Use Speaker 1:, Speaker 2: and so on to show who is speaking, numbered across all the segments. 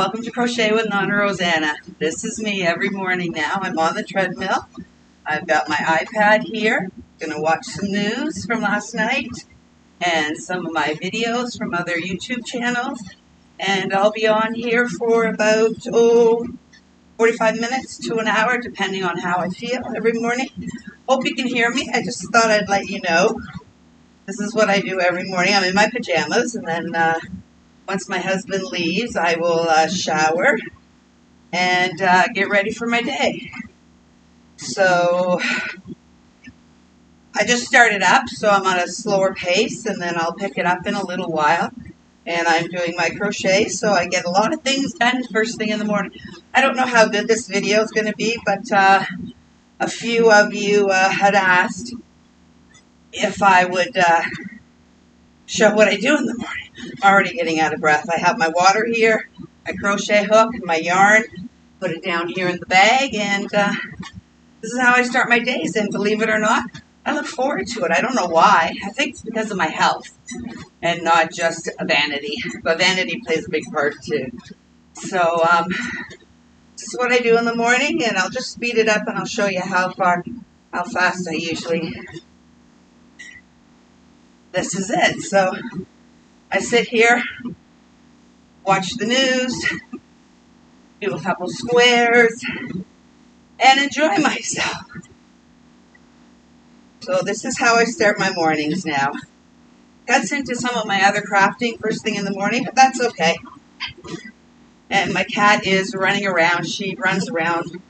Speaker 1: welcome to Crochet with Nonna Rosanna. This is me every morning now. I'm on the treadmill. I've got my iPad here. Going to watch some news from last night and some of my videos from other YouTube channels. And I'll be on here for about, 45 minutes to an hour, depending on how I feel every morning. Hope you can hear me. I just thought I'd let you know. This is what I do every morning. I'm in my pajamas, and then once my husband leaves, I will shower and get ready for my day. So I just started up, so I'm on a slower pace, and then I'll pick it up in a little while. And I'm doing my crochet, so I get a lot of things done first thing in the morning. I don't know how good this video is going to be, but a few of you had asked if I would show what I do in the morning. I'm already getting out of breath. I have my water here, my crochet hook, my yarn, put it down here in the bag, and this is how I start my days. And believe it or not, I look forward to it. I don't know why. I think it's because of my health and not just vanity, but vanity plays a big part too. So this is what I do in the morning, and I'll just speed it up and I'll show you how fast I usually. This is it. So I sit here, watch the news, do a couple squares, and enjoy myself. So this is how I start my mornings now. Gets into some of my other crafting first thing in the morning, but that's okay. And my cat is running around. She runs around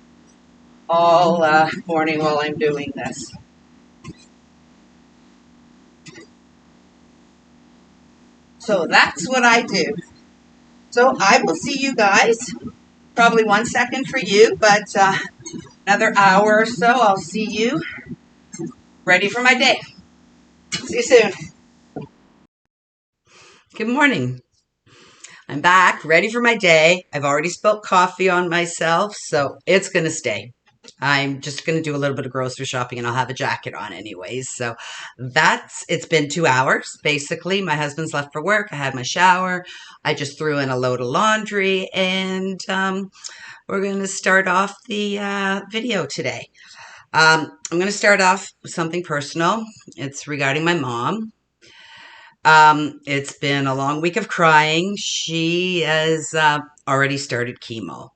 Speaker 1: all morning while I'm doing this. So that's what I do. So I will see you guys, probably 1 second for you, but another hour or so, I'll see you ready for my day. See you soon. Good morning. I'm back, ready for my day. I've already spilled coffee on myself, so it's going to stay. I'm just going to do a little bit of grocery shopping, and I'll have a jacket on anyways. So it's been 2 hours, basically. My husband's left for work. I had my shower. I just threw in a load of laundry, and we're going to start off the video today. I'm going to start off with something personal. It's regarding my mom. It's been a long week of crying. She has already started chemo.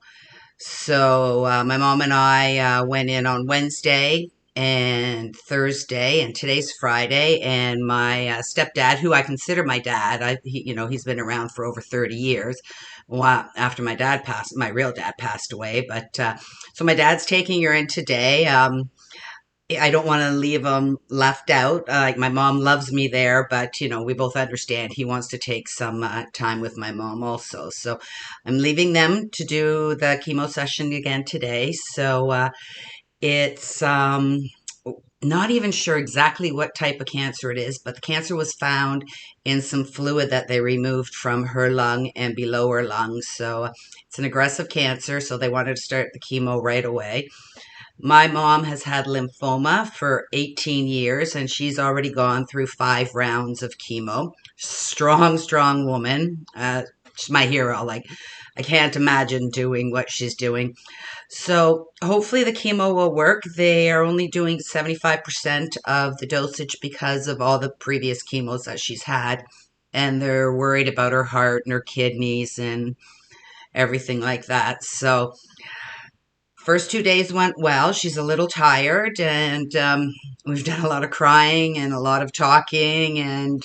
Speaker 1: So my mom and I went in on Wednesday and Thursday, and today's Friday. And my stepdad, who I consider my dad, he's been around for over 30 years. After my dad passed, my real dad passed away. But so my dad's taking her in today. I don't want to leave him left out. Like, my mom loves me there, but we both understand he wants to take some time with my mom also. So I'm leaving them to do the chemo session again today. So it's not even sure exactly what type of cancer it is, but the cancer was found in some fluid that they removed from her lung and below her lung. So it's an aggressive cancer, so they wanted to start the chemo right away. My mom has had lymphoma for 18 years, and she's already gone through 5 rounds of chemo. Strong, strong woman. She's my hero. Like, I can't imagine doing what she's doing. So hopefully the chemo will work. They are only doing 75% of the dosage because of all the previous chemos that she's had. And they're worried about her heart and her kidneys and everything like that. So first 2 days went well. She's a little tired, and we've done a lot of crying and a lot of talking, and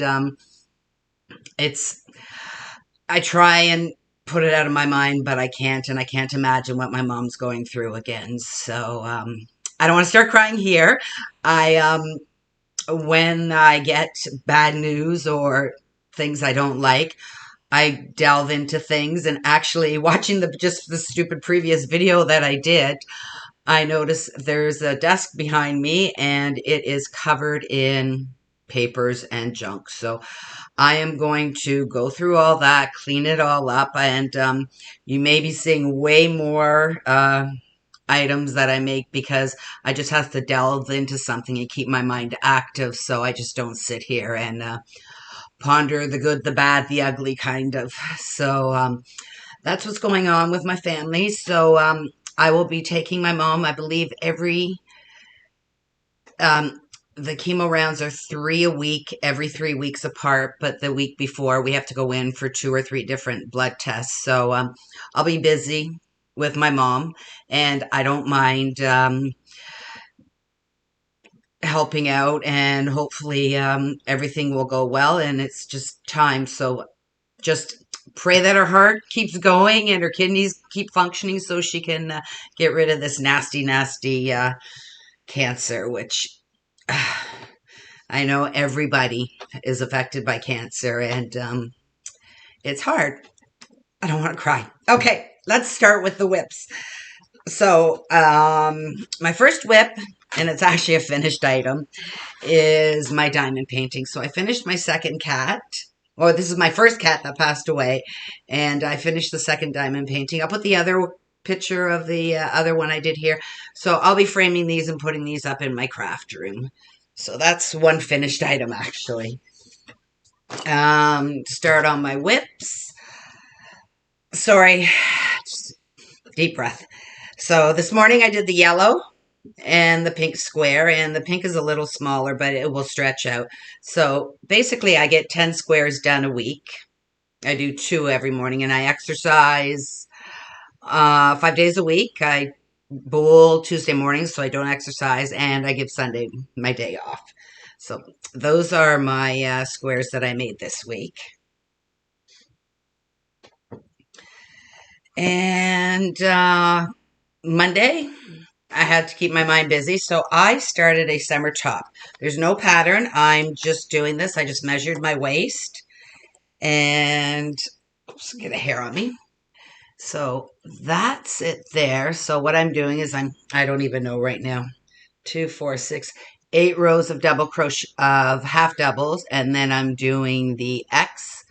Speaker 1: I try and put it out of my mind, but I can't, and I can't imagine what my mom's going through again. So I don't want to start crying here. When I get bad news or things I don't like, I delve into things, and actually watching just the stupid previous video that I did, I noticed there's a desk behind me and it is covered in papers and junk. So I am going to go through all that, clean it all up, and you may be seeing way more items that I make because I just have to delve into something and keep my mind active, so I just don't sit here and ponder the good, the bad, the ugly, kind of. So that's what's going on with my family. So I will be taking my mom, I believe, um, the chemo rounds are 3 a week, every 3 weeks apart. But the week before, we have to go in for 2 or 3 different blood tests. So I'll be busy with my mom, and I don't mind helping out, and hopefully everything will go well. And it's just time. So just pray that her heart keeps going and her kidneys keep functioning so she can get rid of this nasty, nasty cancer, which I know everybody is affected by cancer, and it's hard. I don't want to cry. Okay, let's start with the WIPs. So, my first WIP, and it's actually a finished item, is my diamond painting. So I finished my second cat. Or this is my first cat that passed away, and I finished the second diamond painting. I'll put the other picture of the other one I did here. So I'll be framing these and putting these up in my craft room. So that's one finished item, actually. Start on my WIPs. Sorry, just deep breath. So this morning I did the yellow and the pink square, and the pink is a little smaller, but it will stretch out. So basically I get 10 squares done a week. I do 2 every morning, and I exercise 5 days a week. I bowl Tuesday mornings, so I don't exercise, and I give Sunday my day off. So those are my squares that I made this week. And Monday, I had to keep my mind busy, so I started a summer top. There's no pattern. I'm just doing this. I just measured my waist, and oops, get a hair on me. So that's it there. So what I'm doing is I don't even know right now. 2, 4, 6, 8 rows of double crochet of half doubles, and then I'm doing the X.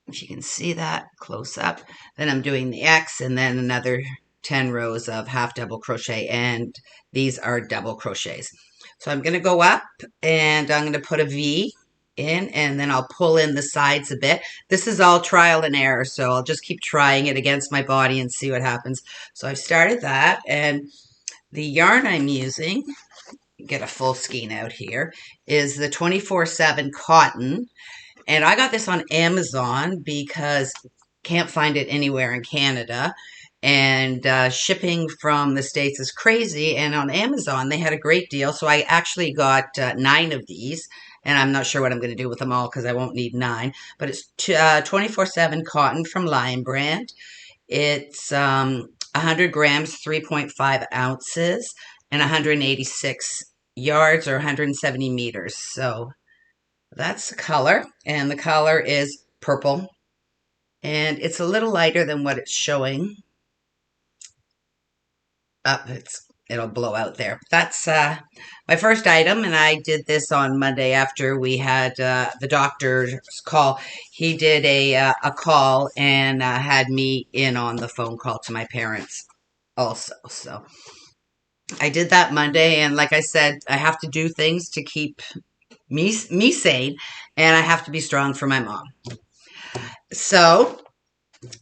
Speaker 1: If you can see that close up, then I'm doing the X, and then another 10 rows of half double crochet, and these are double crochets. So I'm going to go up, and I'm going to put a V in, and then I'll pull in the sides a bit. This is all trial and error, so I'll just keep trying it against my body and see what happens. So I've started that, and the yarn I'm using, get a full skein out here, is the 24/7 cotton. And I got this on Amazon because can't find it anywhere in Canada. And shipping from the States is crazy. And on Amazon, they had a great deal. So I actually got 9 of these. And I'm not sure what I'm going to do with them all because I won't need 9. But it's 24/7 cotton from Lion Brand. It's 100 grams, 3.5 ounces, and 186 yards or 170 meters. So that's the color, and the color is purple, and it's a little lighter than what it's showing up. It'll blow out there. That's my first item, and I did this on Monday after we had the doctor's call. He did a call and had me in on the phone call to my parents also. So I did that Monday, and like I said, I have to do things to keep me sane, and I have to be strong for my mom. So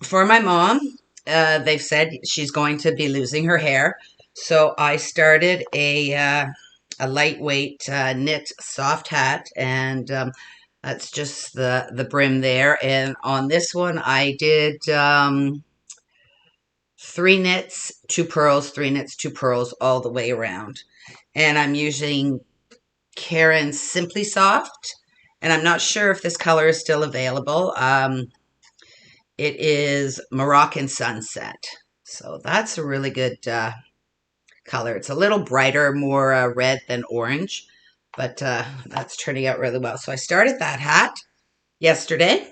Speaker 1: for my mom, they've said she's going to be losing her hair. So I started a lightweight knit soft hat, and that's just the brim there. And on this one, I did 3 knits, 2 purls, 3 knits, 2 purls all the way around. And I'm using Karen's Simply Soft, and I'm not sure if this color is still available. It is Moroccan Sunset. So that's a really good color. It's a little brighter, more red than orange, but that's turning out really well. So I started that hat yesterday.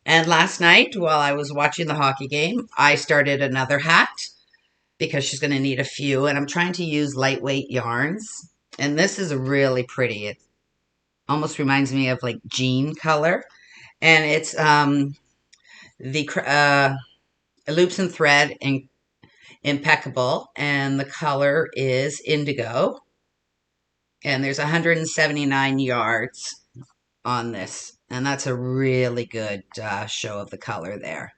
Speaker 1: And last night, while I was watching the hockey game, I started another hat because she's going to need a few. And I'm trying to use lightweight yarns. And this is really pretty. It almost reminds me of like jean color. And it's the loops and thread and impeccable. And the color is indigo. And there's 179 yards on this. And that's a really good show of the color there.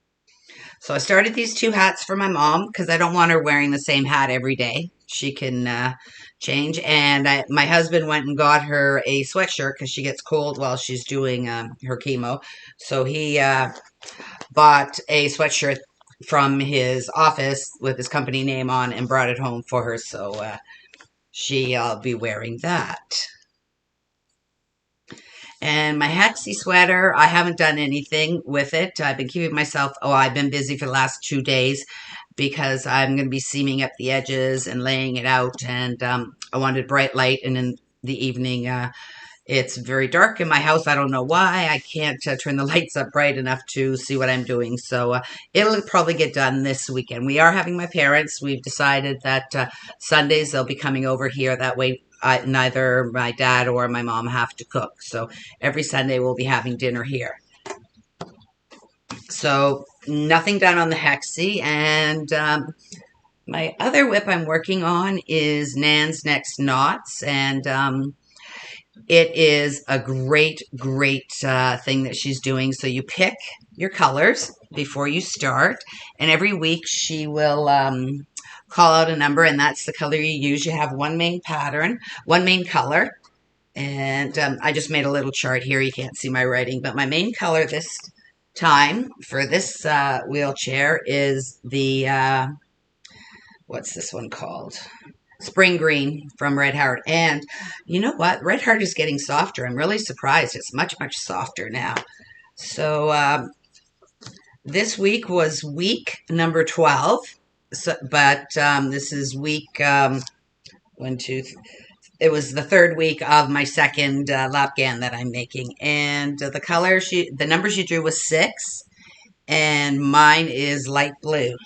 Speaker 1: So I started these 2 hats for my mom because I don't want her wearing the same hat every day. She can change. And my husband went and got her a sweatshirt because she gets cold while she's doing her chemo. So he bought a sweatshirt from his office with his company name on and brought it home for her. So she'll be wearing that. And my Hexi sweater, I haven't done anything with it. I've been keeping myself, I've been busy for the last 2 days because I'm going to be seaming up the edges and laying it out. And I wanted bright light. And in the evening, it's very dark in my house. I don't know why. I can't turn the lights up bright enough to see what I'm doing. So it'll probably get done this weekend. We are having my parents. We've decided that Sundays they'll be coming over here. That way neither my dad or my mom have to cook. So every Sunday we'll be having dinner here. So nothing done on the Hexi. And my other WIP I'm working on is Nan's Next Knots. And it is a great thing that she's doing. So you pick your colors before you start. And every week she will call out a number, and that's the color you use. You have one main pattern, one main color. And I just made a little chart here. You can't see my writing, but my main color this time for this wheelchair is the, what's this one called? Spring Green from Red Heart. And you know what? Red Heart is getting softer. I'm really surprised. It's much softer now. So this week was week number 12. So, but this is week 1, 2, it was the 3rd week of my second lapgan that I'm making. And the color, the number she drew was 6. And mine is light blue.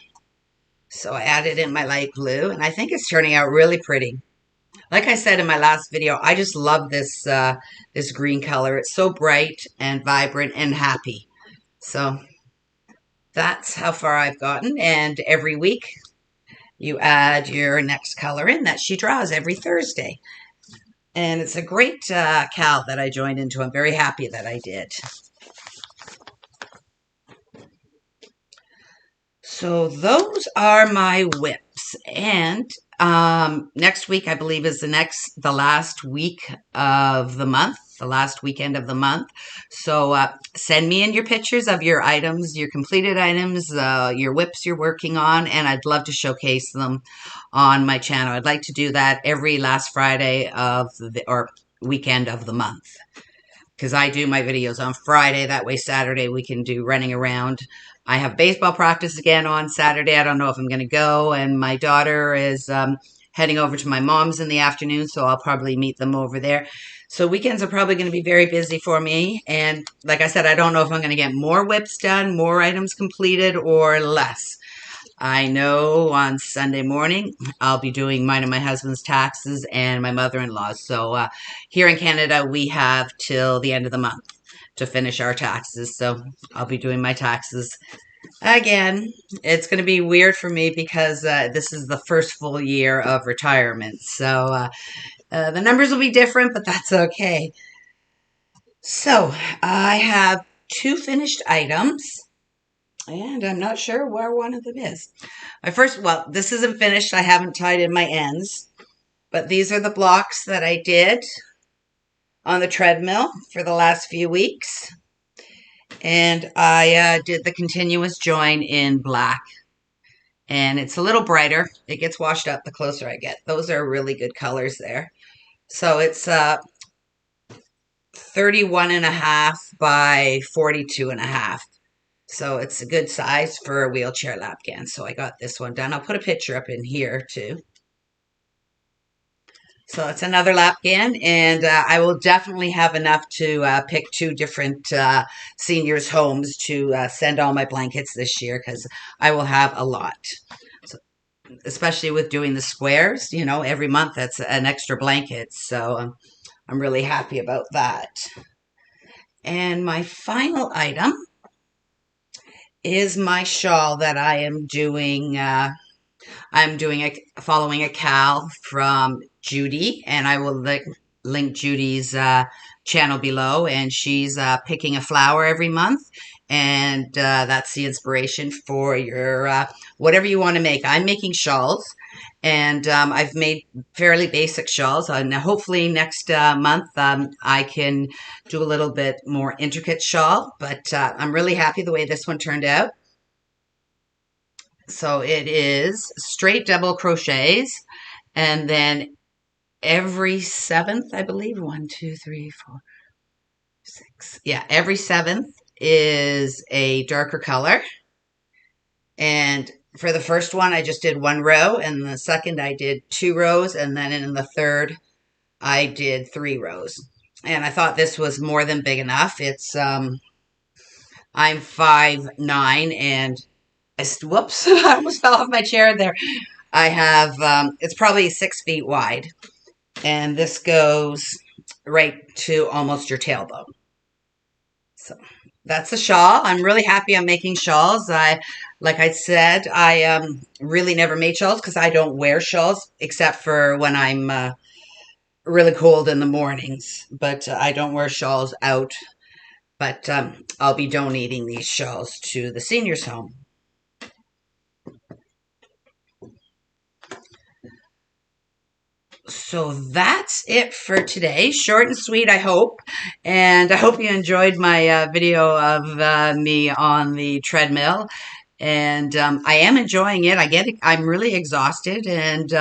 Speaker 1: So I added in my light blue, and I think it's turning out really pretty. Like I said in my last video, I just love this this green color. It's so bright and vibrant and happy. So that's how far I've gotten. And every week you add your next color in that she draws every Thursday. And it's a great cal that I joined into. I'm very happy that I did. So those are my WIPs. And next week, I believe, is the last week of the month, the last weekend of the month. So send me in your pictures of your items, your completed items, your WIPs you're working on, and I'd love to showcase them on my channel. I'd like to do that every last Friday of or weekend of the month, because I do my videos on Friday. That way Saturday we can do running around. I have baseball practice again on Saturday. I don't know if I'm going to go. And my daughter is heading over to my mom's in the afternoon, so I'll probably meet them over there. So weekends are probably going to be very busy for me. And like I said, I don't know if I'm going to get more WIPs done, more items completed, or less. I know on Sunday morning, I'll be doing mine and my husband's taxes and my mother-in-law's. So here in Canada, we have till the end of the month to finish our taxes. So I'll be doing my taxes again. It's going to be weird for me because this is the first full year of retirement. So the numbers will be different, but that's okay. So I have 2 finished items. And I'm not sure where one of them is. Well, this isn't finished. I haven't tied in my ends. But these are the blocks that I did on the treadmill for the last few weeks. And I did the continuous join in black. And it's a little brighter. It gets washed up the closer I get. Those are really good colors there. So it's 31.5 by 42.5. So it's a good size for a wheelchair lapgan. So I got this one done. I'll put a picture up in here too. So it's another lapgan, and I will definitely have enough to pick 2 different seniors' homes to send all my blankets this year, because I will have a lot. So, especially with doing the squares, you know, every month that's an extra blanket. So I'm really happy about that. And my final item is my shawl that I am doing. Following a cal from Judy, and I will link Judy's channel below. And she's picking a flower every month, and that's the inspiration for your whatever you want to make. I'm making shawls, and I've made fairly basic shawls, and hopefully next month I can do a little bit more intricate shawl, but I'm really happy the way this one turned out. So it is straight double crochets, and then every seventh, I believe, 1, 2, 3, 4, 6. Yeah, every seventh is a darker color. And for the first one, I just did 1 row, and the second I did 2 rows, and then in the third I did 3 rows. And I thought this was more than big enough. It's I'm 5'9", and whoops, I almost fell off my chair there. I have it's probably 6 feet wide, and this goes right to almost your tailbone. So that's a shawl. I'm really happy I'm making shawls. Like I said, I really never made shawls because I don't wear shawls except for when I'm really cold in the mornings. But I don't wear shawls out. But I'll be donating these shawls to the seniors' home. So that's it for today. Short and sweet, I hope. And I hope you enjoyed my video of me on the treadmill. And I am enjoying it. I'm really exhausted, and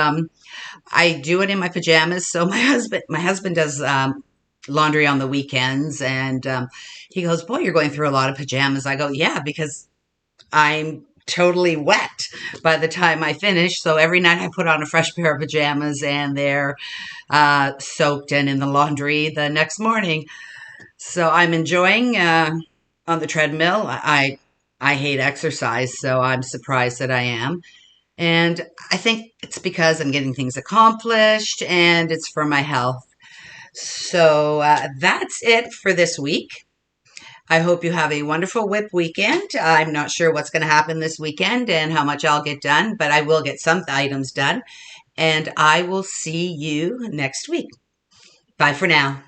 Speaker 1: I do it in my pajamas. So my husband does laundry on the weekends, and he goes, "Boy, you're going through a lot of pajamas." I go, "Yeah, because I'm totally wet by the time I finish. So every night I put on a fresh pair of pajamas, and they're soaked and in the laundry the next morning." So I'm enjoying on the treadmill. I hate exercise, so I'm surprised that I am. And I think it's because I'm getting things accomplished, and it's for my health. So that's it for this week. I hope you have a wonderful WIP weekend. I'm not sure what's going to happen this weekend and how much I'll get done, but I will get some items done. And I will see you next week. Bye for now.